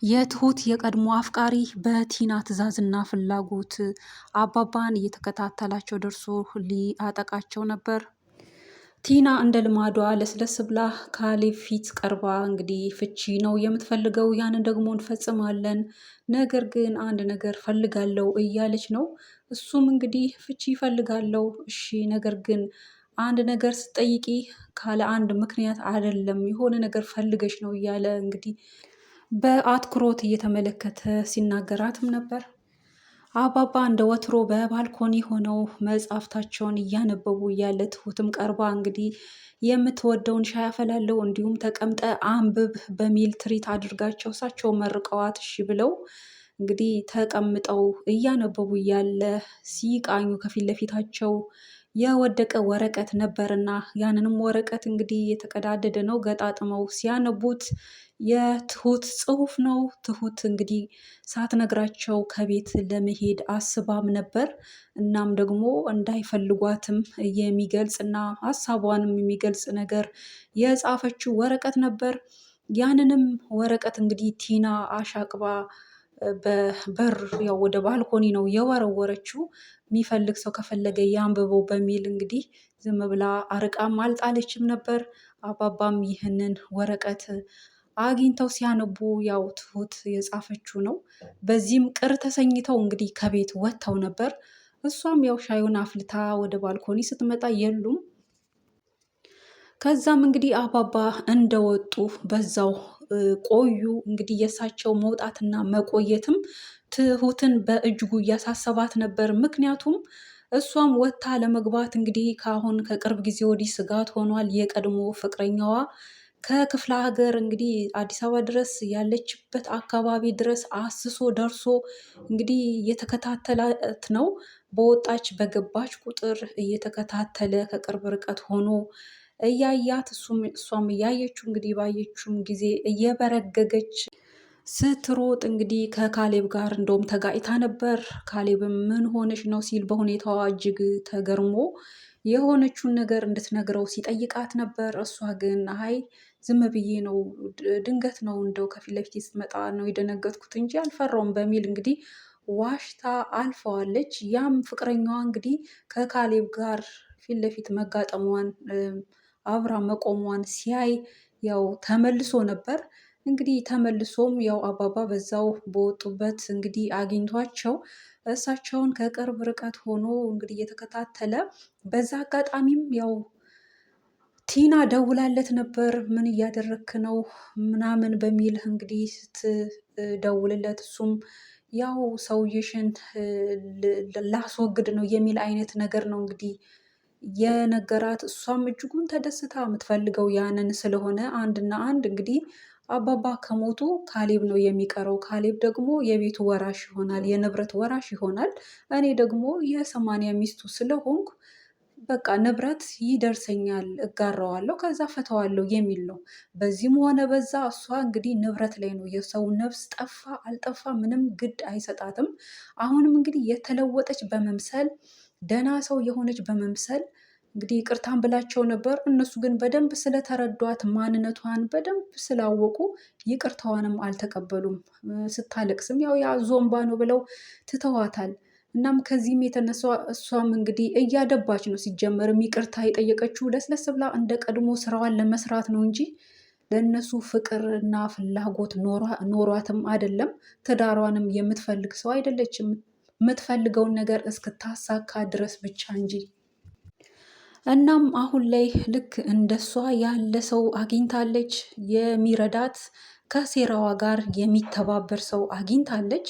የትሁት የቀድሞ አፍቃሪ በቲና ትዕዛዝና ፍላጎት አባባን እየተከታተላቸው ደርሶ ሊያጠቃቸው ነበር። ቲና እንደ ልማዷ ለስለስ ብላ ካሌብ ፊት ቀርባ እንግዲህ ፍቺ ነው የምትፈልገው፣ ያንን ደግሞ እንፈጽማለን፣ ነገር ግን አንድ ነገር ፈልጋለው እያለች ነው። እሱም እንግዲህ ፍቺ ይፈልጋለው፣ እሺ፣ ነገር ግን አንድ ነገር ስትጠይቂ ካለ አንድ ምክንያት አይደለም፣ የሆነ ነገር ፈልገሽ ነው እያለ እንግዲህ በአትኩሮት እየተመለከተ ሲናገራትም ነበር። አባባ እንደ ወትሮ በባልኮኒ ሆነው መጽሐፍታቸውን እያነበቡ እያለ ትሁትም ቀርባ እንግዲህ የምትወደውን ሻይ አፈላለው እንዲሁም ተቀምጠ አንብብ በሚል ትሪት አድርጋቸው እሳቸው መርቀዋት እሺ ብለው እንግዲህ ተቀምጠው እያነበቡ እያለ ሲቃኙ ከፊት ለፊታቸው የወደቀ ወረቀት ነበርና ያንንም ወረቀት እንግዲህ የተቀዳደደ ነው ገጣጥመው ሲያነቡት የትሁት ጽሑፍ ነው። ትሁት እንግዲህ ሳትነግራቸው ከቤት ለመሄድ አስባም ነበር። እናም ደግሞ እንዳይፈልጓትም የሚገልጽ እና ሀሳቧንም የሚገልጽ ነገር የጻፈችው ወረቀት ነበር። ያንንም ወረቀት እንግዲህ ቲና አሻቅባ በበር ያው ወደ ባልኮኒ ነው የወረወረችው። የሚፈልግ ሰው ከፈለገ ያንብበው በሚል እንግዲህ ዝም ብላ አርቃም አልጣለችም ነበር። አባባም ይህንን ወረቀት አግኝተው ሲያነቡ ያው ትሁት የጻፈችው ነው። በዚህም ቅር ተሰኝተው እንግዲህ ከቤት ወጥተው ነበር። እሷም ያው ሻዩን አፍልታ ወደ ባልኮኒ ስትመጣ የሉም። ከዛም እንግዲህ አባባ እንደወጡ በዛው ቆዩ። እንግዲህ የእሳቸው መውጣትና መቆየትም ትሁትን በእጅጉ እያሳሰባት ነበር። ምክንያቱም እሷም ወጥታ ለመግባት እንግዲህ ከአሁን ከቅርብ ጊዜ ወዲህ ስጋት ሆኗል። የቀድሞ ፍቅረኛዋ ከክፍለ ሀገር እንግዲህ አዲስ አበባ ድረስ ያለችበት አካባቢ ድረስ አስሶ ደርሶ እንግዲህ እየተከታተላት ነው። በወጣች በገባች ቁጥር እየተከታተለ ከቅርብ ርቀት ሆኖ እያያት እሷም እያየችው እንግዲህ ባየችውም ጊዜ እየበረገገች ስትሮጥ እንግዲህ ከካሌብ ጋር እንደውም ተጋጭታ ነበር። ካሌብም ምን ሆነች ነው ሲል በሁኔታዋ እጅግ ተገርሞ የሆነችውን ነገር እንድትነግረው ሲጠይቃት ነበር። እሷ ግን አይ ዝም ብዬ ነው፣ ድንገት ነው፣ እንደው ከፊት ለፊት ስትመጣ ነው የደነገጥኩት እንጂ አልፈራውም በሚል እንግዲህ ዋሽታ አልፈዋለች። ያም ፍቅረኛዋ እንግዲህ ከካሌብ ጋር ፊት ለፊት መጋጠሟን አብራ መቆሟን ሲያይ ያው ተመልሶ ነበር። እንግዲህ ተመልሶም ያው አባባ በዛው በወጡበት እንግዲህ አግኝቷቸው እሳቸውን ከቅርብ ርቀት ሆኖ እንግዲህ እየተከታተለ በዛ አጋጣሚም ያው ቲና ደውላለት ነበር። ምን እያደረክ ነው ምናምን በሚል እንግዲህ ስትደውልለት እሱም ያው ሰውዬሽን ላስወግድ ነው የሚል አይነት ነገር ነው እንግዲህ የነገራት። እሷም እጅጉን ተደስታ የምትፈልገው ያንን ስለሆነ አንድና አንድ እንግዲህ አባባ ከሞቱ ካሌብ ነው የሚቀረው። ካሌብ ደግሞ የቤቱ ወራሽ ይሆናል፣ የንብረት ወራሽ ይሆናል። እኔ ደግሞ የሰማንያ ሚስቱ ስለሆንኩ በቃ ንብረት ይደርሰኛል፣ እጋራዋለሁ፣ ከዛ ፈተዋለሁ የሚል ነው። በዚህም ሆነ በዛ እሷ እንግዲህ ንብረት ላይ ነው። የሰው ነፍስ ጠፋ አልጠፋ ምንም ግድ አይሰጣትም። አሁንም እንግዲህ የተለወጠች በመምሰል ደህና ሰው የሆነች በመምሰል እንግዲህ ይቅርታን ብላቸው ነበር። እነሱ ግን በደንብ ስለተረዷት ማንነቷን በደንብ ስላወቁ ይቅርታዋንም አልተቀበሉም። ስታለቅስም ያው ያ ዞምባ ነው ብለው ትተዋታል። እናም ከዚህም የተነሳ እሷም እንግዲህ እያደባች ነው። ሲጀመርም ይቅርታ የጠየቀችው ለስለስ ብላ እንደ ቀድሞ ስራዋን ለመስራት ነው እንጂ ለእነሱ ፍቅርና ፍላጎት ኖሯትም አይደለም። ትዳሯንም የምትፈልግ ሰው አይደለችም። የምትፈልገውን ነገር እስክታሳካ ድረስ ብቻ እንጂ። እናም አሁን ላይ ልክ እንደሷ ያለ ሰው አግኝታለች። የሚረዳት ከሴራዋ ጋር የሚተባበር ሰው አግኝታለች።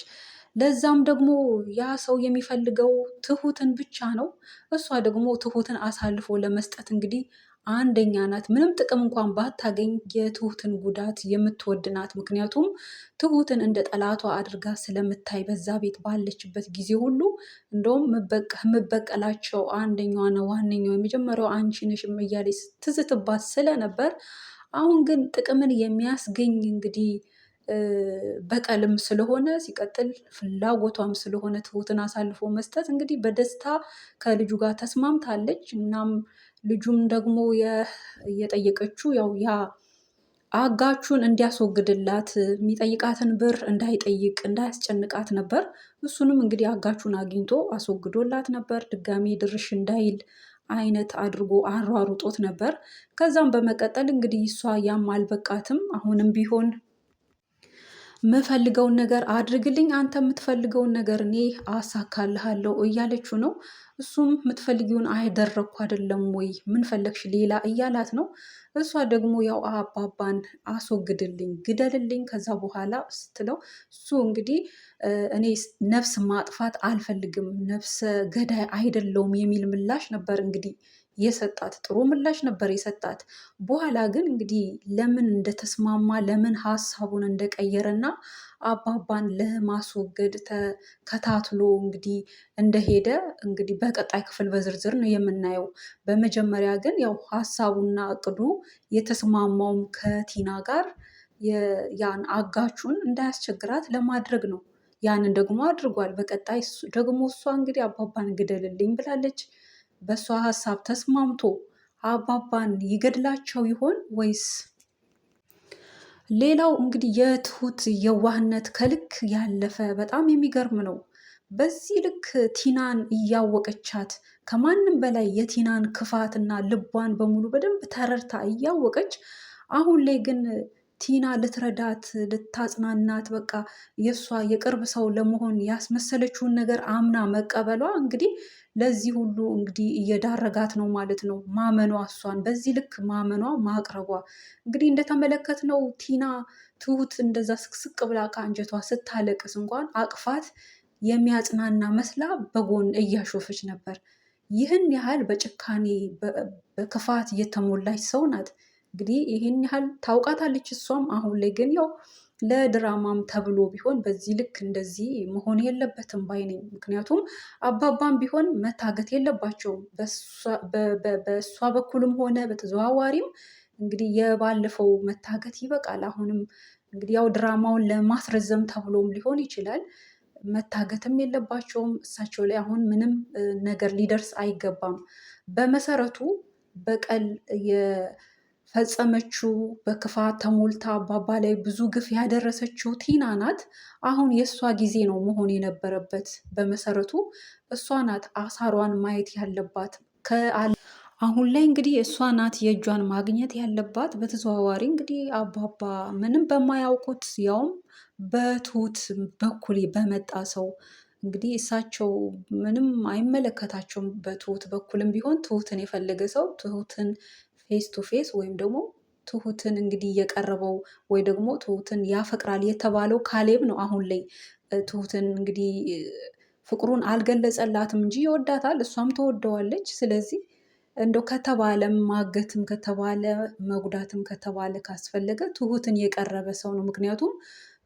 ለዛም ደግሞ ያ ሰው የሚፈልገው ትሁትን ብቻ ነው። እሷ ደግሞ ትሁትን አሳልፎ ለመስጠት እንግዲህ አንደኛ ናት። ምንም ጥቅም እንኳን ባታገኝ የትሁትን ጉዳት የምትወድ ናት። ምክንያቱም ትሁትን እንደ ጠላቷ አድርጋ ስለምታይ በዛ ቤት ባለችበት ጊዜ ሁሉ እንደውም የምበቀላቸው አንደኛዋ ነው ዋነኛው የመጀመሪያው አንቺ ነሽም እያለች ትዝትባት ስለነበር አሁን ግን ጥቅምን የሚያስገኝ እንግዲህ በቀልም ስለሆነ ሲቀጥል ፍላጎቷም ስለሆነ ትሁትን አሳልፎ መስጠት እንግዲህ በደስታ ከልጁ ጋር ተስማምታለች። እናም ልጁም ደግሞ የጠየቀችው ያው ያ አጋቹን እንዲያስወግድላት የሚጠይቃትን ብር እንዳይጠይቅ እንዳያስጨንቃት ነበር። እሱንም እንግዲህ አጋቹን አግኝቶ አስወግዶላት ነበር። ድጋሚ ድርሽ እንዳይል አይነት አድርጎ አሯሩጦት ነበር። ከዛም በመቀጠል እንግዲህ እሷ ያም አልበቃትም። አሁንም ቢሆን የምፈልገውን ነገር አድርግልኝ፣ አንተ የምትፈልገውን ነገር እኔ አሳካልሃለሁ እያለችው ነው። እሱም የምትፈልጊውን አያደረግኩ አይደለም ወይ ምን ፈለግሽ ሌላ እያላት ነው። እሷ ደግሞ ያው አባባን አስወግድልኝ፣ ግደልልኝ ከዛ በኋላ ስትለው እሱ እንግዲህ እኔ ነፍስ ማጥፋት አልፈልግም፣ ነፍሰ ገዳይ አይደለውም የሚል ምላሽ ነበር እንግዲህ የሰጣት። ጥሩ ምላሽ ነበር የሰጣት። በኋላ ግን እንግዲህ ለምን እንደተስማማ ለምን ሀሳቡን እንደቀየረና አባባን ለማስወገድ ተከታትሎ እንግዲህ እንደሄደ እንግዲህ በቀጣይ ክፍል በዝርዝር ነው የምናየው። በመጀመሪያ ግን ያው ሀሳቡና እቅዱ የተስማማውም ከቲና ጋር ያን አጋቹን እንዳያስቸግራት ለማድረግ ነው። ያንን ደግሞ አድርጓል። በቀጣይ ደግሞ እሷ እንግዲህ አባባን ግደልልኝ ብላለች። በእሷ ሀሳብ ተስማምቶ አባባን ይገድላቸው ይሆን ወይስ? ሌላው እንግዲህ የትሁት የዋህነት ከልክ ያለፈ በጣም የሚገርም ነው። በዚህ ልክ ቲናን እያወቀቻት ከማንም በላይ የቲናን ክፋትና ልቧን በሙሉ በደንብ ተረድታ እያወቀች አሁን ላይ ግን ቲና ልትረዳት ልታጽናናት በቃ የእሷ የቅርብ ሰው ለመሆን ያስመሰለችውን ነገር አምና መቀበሏ እንግዲህ ለዚህ ሁሉ እንግዲህ እየዳረጋት ነው ማለት ነው። ማመኗ እሷን በዚህ ልክ ማመኗ ማቅረቧ እንግዲህ እንደተመለከትነው ቲና ትሁት እንደዛ ስቅስቅ ብላ ከአንጀቷ ስታለቅስ እንኳን አቅፋት የሚያጽናና መስላ በጎን እያሾፈች ነበር። ይህን ያህል በጭካኔ በክፋት የተሞላች ሰው ናት። እንግዲህ ይህን ያህል ታውቃታለች እሷም። አሁን ላይ ግን ያው ለድራማም ተብሎ ቢሆን በዚህ ልክ እንደዚህ መሆን የለበትም ባይ ነኝ። ምክንያቱም አባባም ቢሆን መታገት የለባቸውም። በእሷ በኩልም ሆነ በተዘዋዋሪም እንግዲህ የባለፈው መታገት ይበቃል። አሁንም እንግዲህ ያው ድራማውን ለማስረዘም ተብሎም ሊሆን ይችላል። መታገትም የለባቸውም። እሳቸው ላይ አሁን ምንም ነገር ሊደርስ አይገባም። በመሰረቱ በቀል ፈጸመችው በክፋት ተሞልታ አባባ ላይ ብዙ ግፍ ያደረሰችው ቲና ናት። አሁን የእሷ ጊዜ ነው መሆን የነበረበት። በመሰረቱ እሷ ናት አሳሯን ማየት ያለባት። አሁን ላይ እንግዲህ እሷ ናት የእጇን ማግኘት ያለባት። በተዘዋዋሪ እንግዲህ አባባ ምንም በማያውቁት ያውም በትሁት በኩል በመጣ ሰው እንግዲህ እሳቸው ምንም አይመለከታቸውም። በትሁት በኩልም ቢሆን ትሁትን የፈለገ ሰው ትሁትን ፌስ ቱ ፌስ ወይም ደግሞ ትሁትን እንግዲህ የቀረበው ወይ ደግሞ ትሁትን ያፈቅራል የተባለው ካሌብ ነው። አሁን ላይ ትሁትን እንግዲህ ፍቅሩን አልገለጸላትም እንጂ ይወዳታል፣ እሷም ትወደዋለች። ስለዚህ እንደው ከተባለም ማገትም ከተባለ መጉዳትም ከተባለ ካስፈለገ ትሁትን የቀረበ ሰው ነው። ምክንያቱም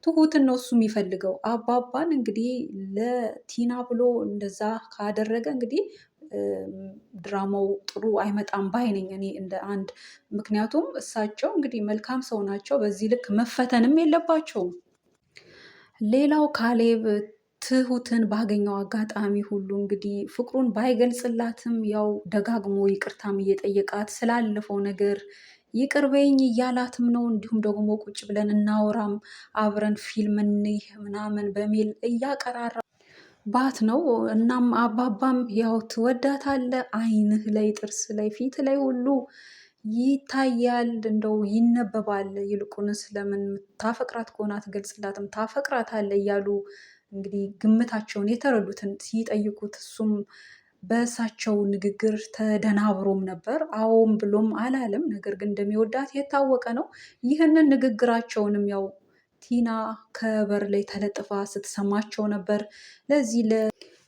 ትሁትን ነው እሱ የሚፈልገው። አባባን እንግዲህ ለቲና ብሎ እንደዛ ካደረገ እንግዲህ ድራማው ጥሩ አይመጣም ባይ ነኝ እኔ እንደ አንድ። ምክንያቱም እሳቸው እንግዲህ መልካም ሰው ናቸው። በዚህ ልክ መፈተንም የለባቸውም። ሌላው ካሌብ ትሁትን ባገኘው አጋጣሚ ሁሉ እንግዲህ ፍቅሩን ባይገልጽላትም ያው ደጋግሞ ይቅርታም እየጠየቃት ስላለፈው ነገር ይቅር በይኝ እያላትም ነው። እንዲሁም ደግሞ ቁጭ ብለን እናወራም አብረን ፊልም እንይ ምናምን በሚል እያቀራራ ባት ነው። እናም አባባም ያው ትወዳታለህ፣ አይንህ ላይ ጥርስ ላይ ፊት ላይ ሁሉ ይታያል፣ እንደው ይነበባል። ይልቁንስ ለምን ታፈቅራት ከሆነ አትገልጽላትም፣ ታፈቅራታለህ እያሉ እንግዲህ ግምታቸውን የተረዱትን ሲጠይቁት እሱም በእሳቸው ንግግር ተደናብሮም ነበር። አዎም ብሎም አላለም። ነገር ግን እንደሚወዳት የታወቀ ነው። ይህንን ንግግራቸውንም ያው ቲና ከበር ላይ ተለጥፋ ስትሰማቸው ነበር። ለዚህ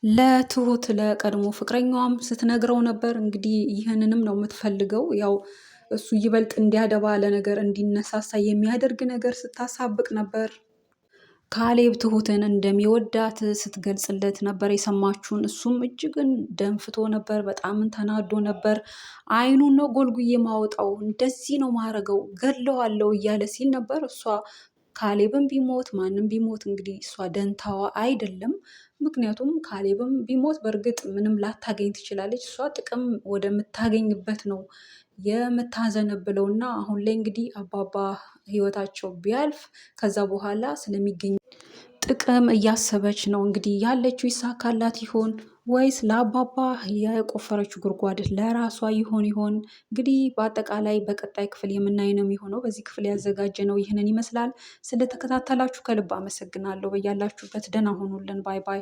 ለትሁት ለቀድሞ ፍቅረኛዋም ስትነግረው ነበር። እንግዲህ ይህንንም ነው የምትፈልገው። ያው እሱ ይበልጥ እንዲያደባ ለነገር እንዲነሳሳ የሚያደርግ ነገር ስታሳብቅ ነበር። ካሌብ ትሁትን እንደሚወዳት ስትገልጽለት ነበር የሰማችውን። እሱም እጅግን ደንፍቶ ነበር፣ በጣም ተናዶ ነበር። አይኑን ነው ጎልጉዬ ማወጣው፣ እንደዚህ ነው ማረገው፣ ገድለዋለሁ እያለ ሲል ነበር። እሷ ካሌብም ቢሞት ማንም ቢሞት እንግዲህ እሷ ደንታዋ አይደለም። ምክንያቱም ካሌብም ቢሞት በእርግጥ ምንም ላታገኝ ትችላለች። እሷ ጥቅም ወደምታገኝበት ነው የምታዘነብለውና አሁን ላይ እንግዲህ አባባ ህይወታቸው ቢያልፍ ከዛ በኋላ ስለሚገኝ ጥቅም እያሰበች ነው እንግዲህ ያለችው። ይሳካላት ይሆን ወይስ ለአባባ የቆፈረችው ጉድጓድ ለራሷ ይሆን? እንግዲህ በአጠቃላይ በቀጣይ ክፍል የምናይ ነው የሚሆነው። በዚህ ክፍል ያዘጋጀ ነው ይህንን ይመስላል። ስለተከታተላችሁ ከልብ አመሰግናለሁ። በያላችሁበት ደህና ሆኑልን። ባይ ባይ።